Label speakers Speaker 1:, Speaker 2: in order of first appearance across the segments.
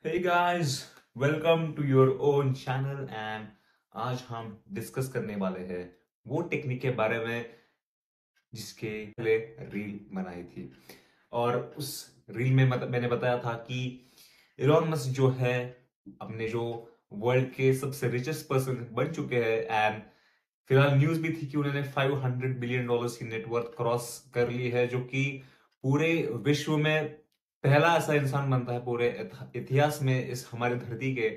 Speaker 1: Hey guys, welcome to your own channel and आज हम discuss करने वाले हैं वो टेक्निक के बारे में जिसके पहले रील बनाई थी। और उस रील में मैंने बताया था कि इलॉन मस्क जो है अपने जो वर्ल्ड के सबसे रिचेस्ट पर्सन बन चुके हैं एंड फिलहाल न्यूज भी थी कि उन्होंने $500 बिलियन की नेटवर्थ क्रॉस कर ली है, जो कि पूरे विश्व में पहला ऐसा इंसान बनता है पूरे इतिहास में, इस हमारी धरती के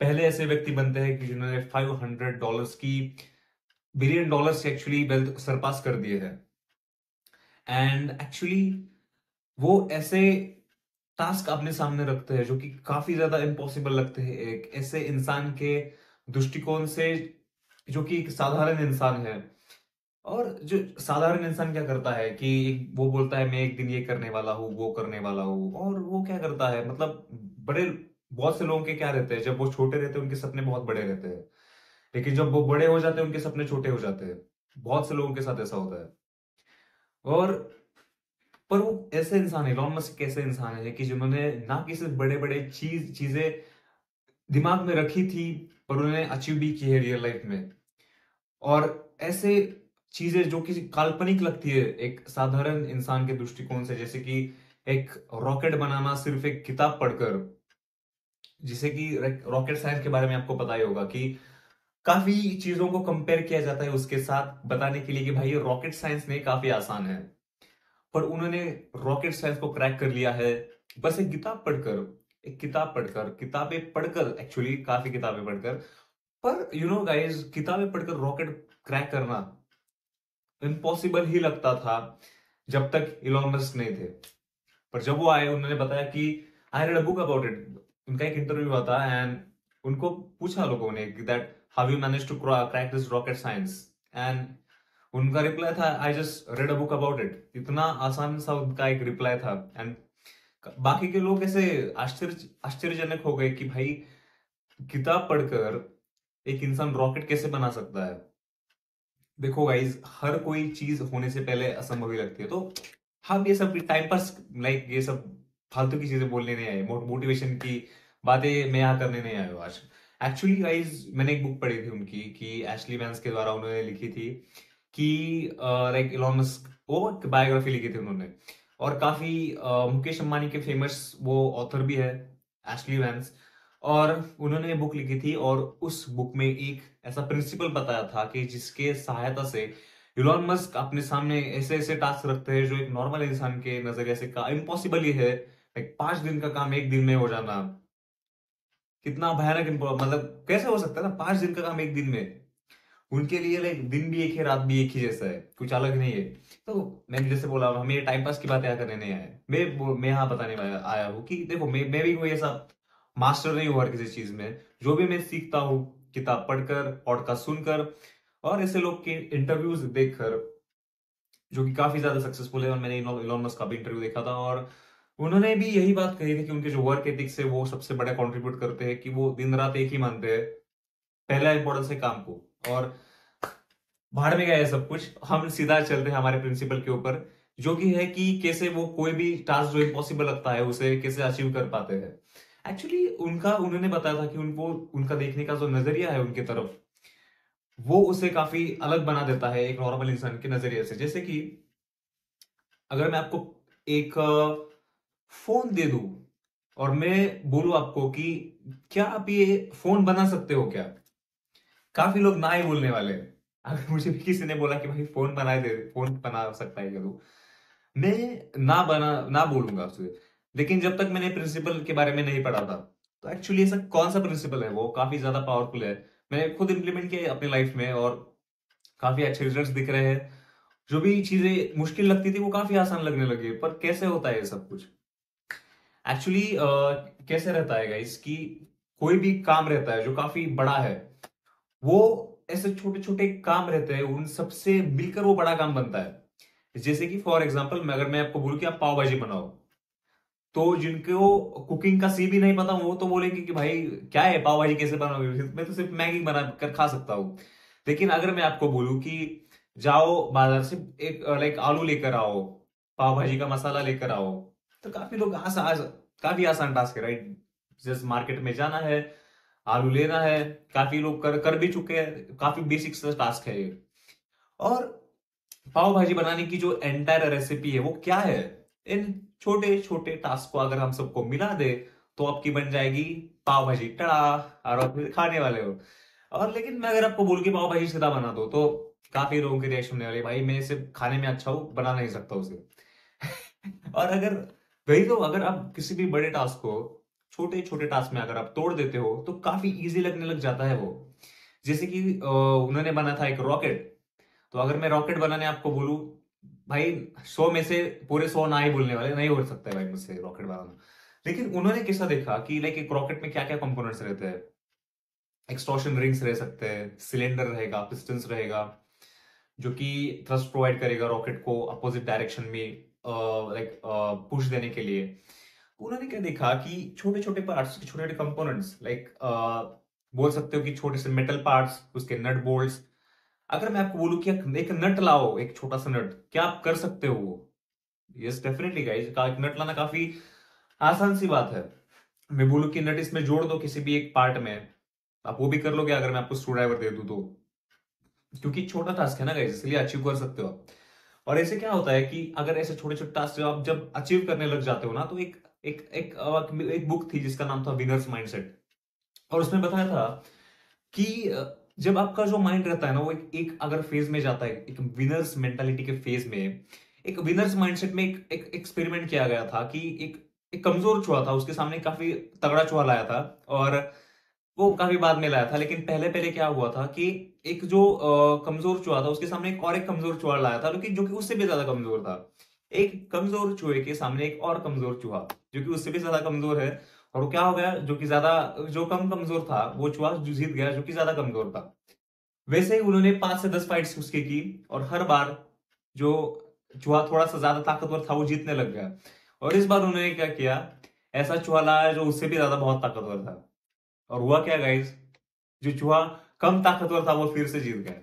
Speaker 1: पहले ऐसे व्यक्ति बनते हैं कि जिन्होंने $500 की $1 बिलियन की एक्चुअली वेल्थ सरपास कर दिए है। एंड एक्चुअली वो ऐसे टास्क अपने सामने रखते हैं जो कि काफी ज्यादा इम्पॉसिबल लगते हैं एक ऐसे इंसान के दृष्टिकोण से जो कि एक साधारण इंसान है। और जो साधारण इंसान क्या करता है कि वो बोलता है मैं एक दिन ये करने वाला हूँ, वो करने वाला हूँ, और वो क्या करता है मतलब बड़े बहुत से लोगों के क्या रहते हैं, जब वो छोटे रहते हैं उनके सपने बहुत बड़े रहते हैं, लेकिन जब वो बड़े हो जाते हैं उनके सपने छोटे हो जाते हैं। बहुत से लोगों के साथ ऐसा होता है। और पर वो ऐसे इंसान है, इलॉन मस्क ऐसे इंसान है कि जिन्होंने ना कि सिर्फ बड़े बड़े चीजें दिमाग में रखी थी, पर उन्होंने अचीव भी की है रियल लाइफ में। और ऐसे चीजें जो कि काल्पनिक लगती है एक साधारण इंसान के दृष्टिकोण से, जैसे कि एक रॉकेट बनाना सिर्फ एक किताब पढ़कर, जिसे कि रॉकेट साइंस के बारे में आपको पता ही होगा कि काफी चीजों को कंपेयर किया जाता है उसके साथ बताने के लिए कि भाई ये रॉकेट साइंस नहीं काफी आसान है। पर उन्होंने रॉकेट साइंस को क्रैक कर लिया है बस एक किताब पढ़कर किताबें पढ़कर, एक्चुअली काफी किताबें पढ़कर। पर यू नो गाइस, किताबें पढ़कर रॉकेट क्रैक करना इम्पॉसिबल ही लगता था जब तक इलॉन मस्क नहीं थे। पर जब वो आए उन्होंने बताया कि I read a book about it. उनका एक इंटरव्यू हुआ था एंड उनको पूछा लोगों ने कि that how you manage to crack this rocket science, and उनका रिप्लाई था I just read a book about it. इतना आसान सा उनका एक रिप्लाई था। एंड बाकी के लोग ऐसे आश्चर्यजनक हो गए कि भाई किताब पढ़कर एक इंसान रॉकेट कैसे बना सकता है। देखो गाइज, हर कोई चीज होने से पहले असंभव ही लगती है, तो हम ये सब टाइम पास, लाइक ये सब फालतू की चीजें बोलने नहीं आए, मोटिवेशन की बातें मैं यहाँ करने नहीं आया हूँ आज। एक्चुअली गाइज, मैंने एक बुक पढ़ी थी उनकी कि एशली वैंस के द्वारा उन्होंने लिखी थी कि लाइक इलॉन मस्क, वो बायोग्राफी लिखी थी उन्होंने। और काफी मुकेश अंबानी के फेमस वो ऑथर भी है, एशली वैंस। और उन्होंने बुक लिखी थी और उस बुक में एक ऐसा प्रिंसिपल बताया था कि जिसके सहायता से इलॉन मस्क अपने सामने ऐसे ऐसे टास्क रखते हैं जो एक नॉर्मल इंसान के नजरिए से का इम्पॉसिबल ही है। लाइक 5 दिन का काम एक दिन में हो जाना कितना भयानक मतलब कैसे हो सकता है ना, 5 दिन का काम एक दिन में। उनके लिए लाइक दिन भी एक है, रात भी एक ही जैसा है, कुछ अलग नहीं है। तो मैंने जैसे बोला, हमें ये टाइम पास की बात यहाँ करने नहीं आए, मैं यहाँ बताने आया हूँ कि देखो मैं भी कोई ऐसा मास्टर नहीं हूँ हर किसी चीज में। जो भी मैं सीखता हूँ किताब पढ़कर, पॉडकास्ट सुनकर, और ऐसे लोग के इंटरव्यूज देखकर जो कि काफी ज्यादा सक्सेसफुल है। और मैंने इलॉन मस्क का भी इंटरव्यू देखा था और उन्होंने भी यही बात कही थी कि उनके जो वर्क एथिक्स है वो सबसे बड़ा कंट्रीब्यूट करते हैं, कि वो दिन रात एक ही मानते हैं, पहला इंपॉर्टेंस है काम को। और भाड़ में गया है सब कुछ, हम सीधा चलते हैं हमारे प्रिंसिपल के ऊपर, जो कि है कि कैसे वो कोई भी टास्क जो इम्पॉसिबल लगता है उसे कैसे अचीव कर पाते हैं। एक्चुअली उनका उन्होंने बताया था कि उनको उनका देखने का जो नजरिया है उनकी तरफ, वो उसे काफी अलग बना देता है एक नॉर्मल इंसान के नजरिए से। जैसे कि अगर मैं आपको एक फोन दे दूं और मैं बोलूं आपको कि क्या आप ये फोन बना सकते हो क्या, काफी लोग ना ही बोलने वाले हैं। अगर मुझे भी किसी ने बोला कि भाई फोन बना सकता है क्या तू, मैं ना बोलूंगा उससे। लेकिन जब तक मैंने प्रिंसिपल के बारे में नहीं पढ़ा था, तो एक्चुअली ऐसा कौन सा प्रिंसिपल है वो काफी ज्यादा पावरफुल है। मैंने खुद इंप्लीमेंट किया है अपनी लाइफ में और काफी अच्छे रिजल्ट्स दिख रहे हैं। जो भी चीजें मुश्किल लगती थी वो काफी आसान लगने लगी। पर कैसे होता है ये सब कुछ, एक्चुअली कैसे रहता है गाइस कि कोई भी काम रहता है जो काफी बड़ा है, वो ऐसे छोटे छोटे काम रहते हैं, उन सबसे मिलकर वो बड़ा काम बनता है। जैसे कि फॉर एग्जांपल मैं अगर मैं आपको बोलूं कि आप पाव भाजी बनाओ, तो जिनको कुकिंग का सी भी नहीं पता वो तो बोलेंगे कि भाई क्या है पाव भाजी कैसे बनाओगे, मैं तो सिर्फ मैगी बना कर खा सकता हूँ। लेकिन अगर मैं आपको बोलूं कि जाओ बाजार से एक लाइक आलू लेकर आओ, पाव भाजी का मसाला लेकर आओ, तो काफी लोग काफी आसान टास्क है, राइट। जस्ट मार्केट में जाना है, आलू लेना है। काफी लोग कर कर भी चुके हैं, काफी बेसिक सा टास्क है ये। और पाव भाजी बनाने की जो एंटायर रेसिपी है वो क्या है, इन छोटे छोटे टास्क को अगर हम सबको मिला दे तो आपकी बन जाएगी पाव भाजी, टड़ा, और आप फिर खाने वाले हो। और लेकिन मैं अगर आपको बोल के पाव भाजी सीधा बना दो तो काफी लोगों के रिएक्शन होने वाले, भाई मैं सिर्फ खाने में अच्छा हूं, बना नहीं सकता उसे। और अगर वही तो, अगर आप किसी भी बड़े टास्क को छोटे छोटे टास्क में अगर आप तोड़ देते हो तो काफी इजी लगने लग जाता है वो। जैसे कि उन्होंने बना था एक रॉकेट। तो अगर मैं रॉकेट बनाने आपको बोलूं, भाई 100 में से पूरे 100 ना ही बोलने वाले, नहीं हो सकता है भाई मुझसे रॉकेट बनाना। लेकिन उन्होंने कैसा देखा कि लाइक एक रॉकेट में क्या क्या कंपोनेंट्स रहते हैं। एक्सटॉर्शन रिंग्स रह सकते हैं, सिलेंडर रहेगा, पिस्टन्स रहेगा, जो कि थ्रस्ट प्रोवाइड करेगा रॉकेट को अपोजिट डायरेक्शन में लाइक पुश देने के लिए। उन्होंने क्या देखा कि छोटे छोटे पार्ट्स, छोटे छोटे कंपोनेंट्स, लाइक बोल सकते हो कि छोटे से मेटल पार्ट्स, उसके नट बोल्ट्स। अगर मैं आपको बोलूं कि एक नट लाओ, एक छोटा सा नट, क्या आप कर सकते हो वो? यस डेफिनेटली गाइस, का एक नट लाना काफी आसान सी बात है। मैं बोलूं कि नट इसमें जोड़ दो किसी भी एक पार्ट में, आप वो भी कर लोगे अगर मैं आपको स्क्रू ड्राइवर दे दूं तो। क्योंकि छोटा टास्क है ना गाइस, इसलिए अचीव कर सकते हो आप। और ऐसे क्या होता है कि अगर ऐसे छोटे छोटे टास्क आप जब अचीव करने लग जाते हो ना, तो एक बुक थी जिसका नाम था विनर्स माइंडसेट। और उसमें बताया था कि जब आपका जो माइंड रहता है ना, वो एक अगर फेज में जाता है, एक विनर्स मेंटालिटी के फेज में, एक विनर्स माइंडसेट में एक एक्सपेरिमेंट किया गया था कि एक कमजोर चूहा था, उसके सामने काफी तगड़ा चूहा लाया था। और वो काफी बाद में लाया था, लेकिन पहले पहले क्या हुआ था कि एक जो कमजोर चूहा था उसके सामने एक कमजोर चूहा लाया था, लेकिन जो कि उससे भी ज्यादा कमजोर था। एक कमजोर चूहे के सामने एक और कमजोर चूहा, जो कि उससे भी ज्यादा कमजोर है। और वो क्या हो गया, जो कम कमजोर था वो चूहा जो जीत गया, जो कि ज्यादा कमजोर था। वैसे ही उन्होंने 5 से 10 फाइट्स उसकी की, और हर बार जो चूहा थोड़ा सा ज्यादा ताकतवर था वो जीतने लग गया। और इस बार उन्होंने क्या किया, ऐसा चूहा लाया जो उससे भी ज्यादा बहुत ताकतवर था। और हुआ क्या गाइस, जो चूहा कम ताकतवर था वो फिर से जीत गया।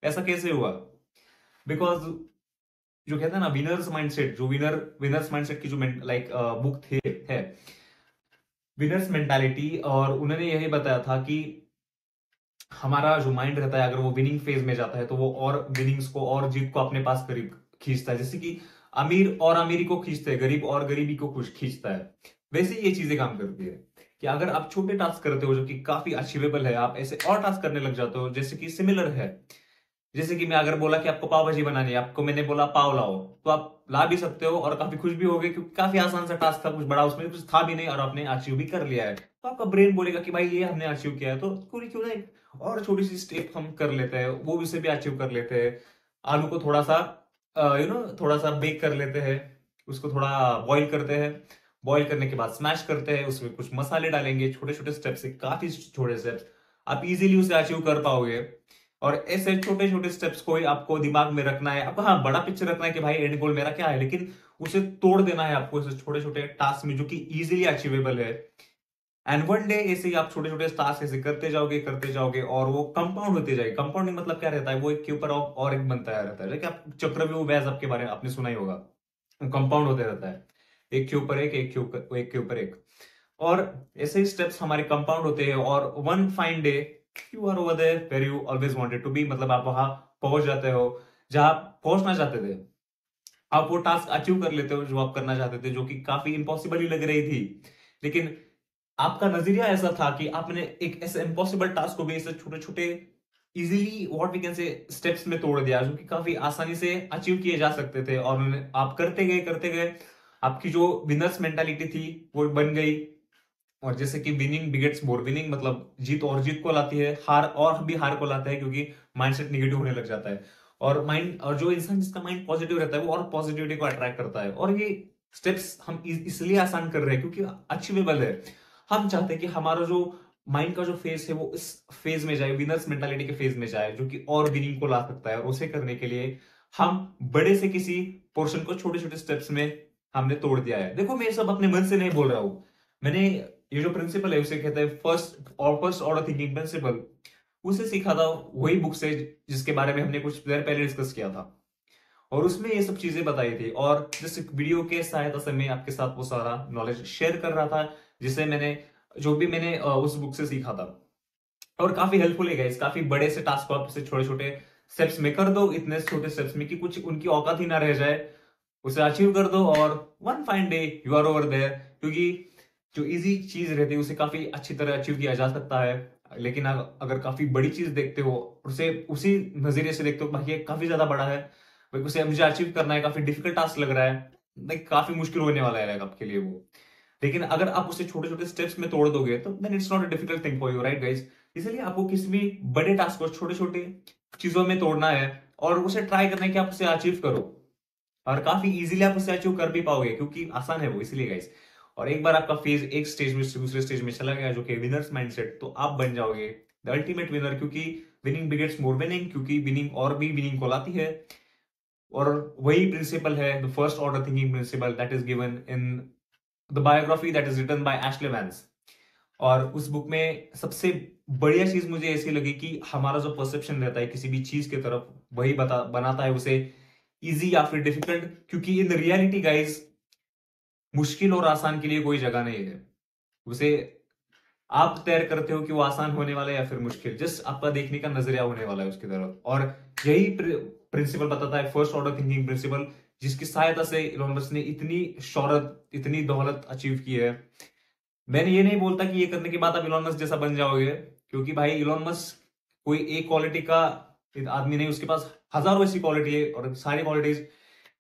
Speaker 1: ऐसा कैसे हुआ? बिकॉज जो कहते हैं ना विनर्स माइंडसेट, जो विनर्स माइंडसेट की जो लाइक बुक थे है विनर्स मेंटालिटी। और उन्होंने यही बताया था कि हमारा जो माइंड रहता है, अगर वो विनिंग फेज में जाता है तो वो और विनिंग्स को और जीत को अपने पास करीब खींचता है। जैसे कि अमीर और अमीरी को खींचते हैं, गरीब और गरीबी को कुछ खींचता है। वैसे ये चीजें काम करती है कि अगर आप छोटे टास्क करते हो जो कि काफी अचीवेबल है, आप ऐसे और टास्क करने लग जाते हो जैसे कि सिमिलर है। जैसे कि मैं अगर बोला कि आपको पाव भाजी बनानी है, आपको मैंने बोला पाव लाओ, तो आप ला भी सकते हो और काफी खुश भी होगे, क्योंकि काफी आसान सा टास्क था, कुछ बड़ा उसमें कुछ था भी नहीं, और आपने अचीव भी कर लिया है। तो आपका ब्रेन बोलेगा कि भाई ये हमने अचीव किया है, तो क्यों क्यों नहीं और छोटी सी स्टेप हम कर लेते हैं, वो उसे भी अचीव कर लेते हैं। आलू को थोड़ा सा थोड़ा सा बेक कर लेते हैं, उसको थोड़ा बॉईल करते हैं। बॉईल करने के बाद स्मैश करते हैं, उसमें कुछ मसाले डालेंगे, छोटे छोटे स्टेप्स से, काफी छोटे स्टेप्स, आप इजीली उसे अचीव कर पाओगे। और ऐसे छोटे छोटे स्टेप्स को ही आपको दिमाग में रखना है आपको। हाँ, बड़ा पिक्चर रखना है कि भाई एंड गोल मेरा क्या है, लेकिन उसे तोड़ देना है आपको ऐसे छोटे छोटे टास्क में, जो कि इजीली अचीवेबल है। एंड वन डे ऐसे ही आप छोटे छोटे टास्क ऐसे करते जाओगे और वो कंपाउंड होते जाएगा। कंपाउंडिंग मतलब क्या रहता है, वो एक के ऊपर और एक बनता रहता है, जैसे आप चक्रव्यूह व्यास आपके बारे में आपने सुना ही होगा। कंपाउंड होते रहता है, एक के ऊपर एक, एक के ऊपर एक। और ऐसे ही स्टेप्स हमारे कंपाउंड होते हैं, और one fine day you are over there where you always wanted to be, मतलब आप वहां पहुंच जाते हो जहां आप पहुंचना चाहते थे। आप वो टास्क अचीव कर लेते हो जो आप करना चाहते थे, जो कि काफी इम्पॉसिबल ही लग रही थी। लेकिन आपका नजरिया ऐसा था कि आपने एक ऐसे इम्पॉसिबल टास्क को भी ऐसे छोटे छोटे easily what we can say steps में तोड़ दिया, जो कि काफी आसानी से अचीव किए जा सकते थे। और आप करते गए, आपकी जो विनर्स मेंटालिटी थी वो बन गई। और जैसे कि विनिंग बिगेट्स मोर विनिंग, मतलब जीत को लाती है, हार और भी हार को लाता है, क्योंकि माइंडसेट निगेटिव होने लग जाता है। और जो इंसान जिसका माइंड पॉजिटिव रहता है वो और पॉजिटिविटी को अट्रैक्ट करता है। और ये स्टेप्स हम इसलिए आसान कर रहे हैं क्योंकि अचीवेबल है। हम चाहते हैं कि हमारा जो माइंड का जो फेज है वो इस फेज में जाए, विनर्स मेंटालिटी के फेज में जाए, जो कि और विनिंग को ला सकता है। और उसे करने के लिए हम बड़े से किसी पोर्शन को छोटे छोटे स्टेप्स में हमने तोड़ दिया है। देखो, मैं ये सब अपने मन से नहीं बोल रहा हूं। मैंने ये जो प्रिंसिपल है उसे कहते हैं फर्स्ट ऑर्डर थिंकिंग प्रिंसिपल। उसे सीखा था वही बुक से जिसके बारे में हमने कुछ देर पहले डिस्कस किया था। और उसमें ये सब चीजें बताई थी, और जिस वीडियो के सहायता से मैं आपके साथ वो सारा नॉलेज शेयर कर रहा था, जिसे मैंने जो भी मैंने उस बुक से सीखा था। और काफी हेल्पफुल है गाइस, काफी बड़े से टास्क को आप से छोटे छोटे स्टेप्स में कर दो, इतने छोटे स्टेप्स में कि कुछ उनकी औकात ही ना रह जाए, उसे अचीव कर दो और one fine day you are over there. क्योंकि जो इजी चीज रहती है उसे काफी अच्छी तरह अचीव किया जा सकता है, लेकिन अगर काफी बड़ी चीज देखते हो, उसे उसी नजरिए से देखते हो भाई ये काफी ज्यादा बड़ा है, भाई उसे मुझे अचीव करना है, काफी डिफिकल्ट टास्क लग रहा है, लाइक काफी मुश्किल होने वाला है आपके लिए वो। लेकिन अगर आप उसे छोटे छोटे स्टेप्स में तोड़ दोगे तो then it's not a difficult thing for you, right guys. इसलिए आपको किसी भी बड़े टास्क को छोटे छोटे चीजों में तोड़ना है और उसे ट्राई करना है कि आप उसे अचीव करो, और काफी इजीली आप उसे अचीव कर भी पाओगे क्योंकि आसान है वो, इसलिए गाइस। और एक बार आपका फेज एक स्टेज में से दूसरे स्टेज में चला गया जो कि विनर्स माइंडसेट, तो आप बन जाओगे द अल्टीमेट विनर, क्योंकि विनिंग बिगेट्स मोर विनिंग, क्योंकि विनिंग और भी विनिंग को लाती है। और वही प्रिंसिपल है the first order thinking principle that is given in the biography that is written by Ashlee Vance. और उस बुक में सबसे बढ़िया चीज मुझे ऐसी लगी कि हमारा जो परसेप्शन रहता है किसी भी चीज की तरफ, वही बनाता है उसे इजी या फिर डिफिकल्ट। क्योंकि इन रियलिटी गाइज मुश्किल और आसान के लिए कोई जगह नहीं है, उसे आप तय करते हो कि वो आसान होने वाला है या फिर मुश्किल, जस्ट आपका देखने का नजरिया होने वाला है उसकी तरफ। और यही प्रिंसिपल बताता है फर्स्ट ऑर्डर थिंकिंग प्रिंसिपल, जिसकी सहायता से इलोन मस्क ने इतनी शोहरत इतनी दौलत अचीव की है। मैंने ये नहीं बोलता कि ये करने के बाद आप इलोन मस्क जैसा बन जाओगे, क्योंकि भाई इलोन मस्क कोई एक क्वालिटी का आदमी नहीं, उसके पास हजारों ऐसी क्वालिटी है और सारी क्वालिटीज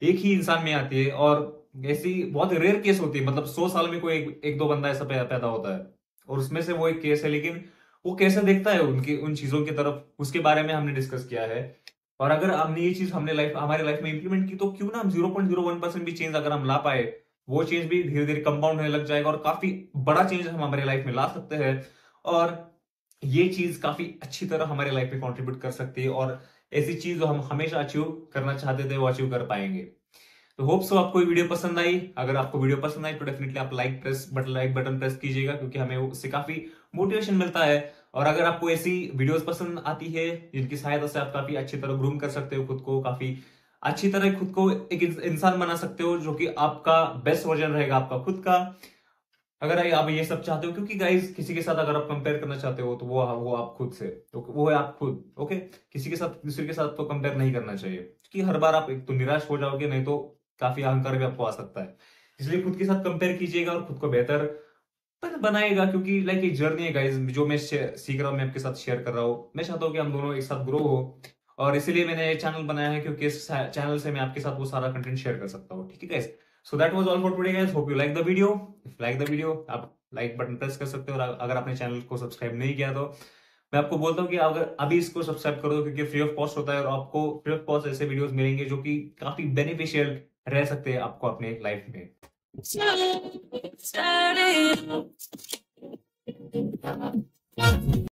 Speaker 1: एक ही इंसान में आती है। और ऐसी बहुत रेयर केस होती है, मतलब 100 साल में कोई एक दो बंदा ऐसा पैदा होता है, और उसमें से वो एक केस है। लेकिन वो कैसे देखता है उनकी उन चीजों की तरफ, उसके बारे में हमने डिस्कस किया है। और अगर हमने ये चीज हमारे लाइफ में इंप्लीमेंट की तो क्यों ना हम 0.01% भी चेंज अगर हम ला पाए, वो चेंज भी धीरे धीरे कंपाउंड होने लग जाएगा और काफी बड़ा चेंज हम हमारे लाइफ में ला सकते हैं। और ये चीज काफी अच्छी तरह हमारे लाइफ में कंट्रीब्यूट कर सकती है, और ऐसी चीज जो हम हमेशा अचीव करना चाहते थे वो अचीव कर पाएंगे। तो होप सो आपको ये वीडियो पसंद आई। अगर आपको वीडियो पसंद आई तो डेफिनेटली आप लाइक बटन प्रेस कीजिएगा, क्योंकि हमें उससे काफी मोटिवेशन मिलता है। और अगर आपको ऐसी वीडियोस पसंद आती है जिनकी सहायता से आप काफी अच्छी तरह ग्रूम कर सकते हो खुद को, काफी अच्छी तरह खुद को एक इंसान बना सकते हो जो कि आपका बेस्ट वर्जन रहेगा आपका खुद का, अगर आप ये सब चाहते हो। क्योंकि गाइस किसी के साथ अगर आप कंपेयर करना चाहते हो तो वो आप खुद से, तो वो है आप खुद। ओके, किसी के साथ दूसरे के साथ तो कंपेयर नहीं करना चाहिए, क्योंकि हर बार आप एक तो निराश हो जाओगे, नहीं तो काफी अहंकार भी आपको आ सकता है। इसलिए खुद के साथ कंपेयर कीजिएगा और खुद को बेहतर बनाएगा, क्योंकि लाइक एक जर्नी है गाइस जो मैं सीख रहा हूँ, मैं आपके साथ शेयर कर रहा हूँ। मैं चाहता हूँ कि हम दोनों एक साथ ग्रो हो, और इसीलिए मैंने ये चैनल बनाया है, क्योंकि इस चैनल से मैं आपके साथ वो सारा कंटेंट शेयर कर सकता हूँ। ठीक है guys, so that was all for today guys, hope you like the video. If like the video आप लाइक बटन प्रेस कर सकते हो, और अगर आपने चैनल को सब्सक्राइब नहीं किया तो मैं आपको बोलता हूँ कि अगर अभी इसको सब्सक्राइब कर दो, क्योंकि फ्री ऑफ कॉस्ट होता है और आपको फ्री ऑफ कॉस्ट ऐसे वीडियोस मिलेंगे जो कि काफी बेनिफिशियल रह सकते हैं आपको अपने लाइफ में।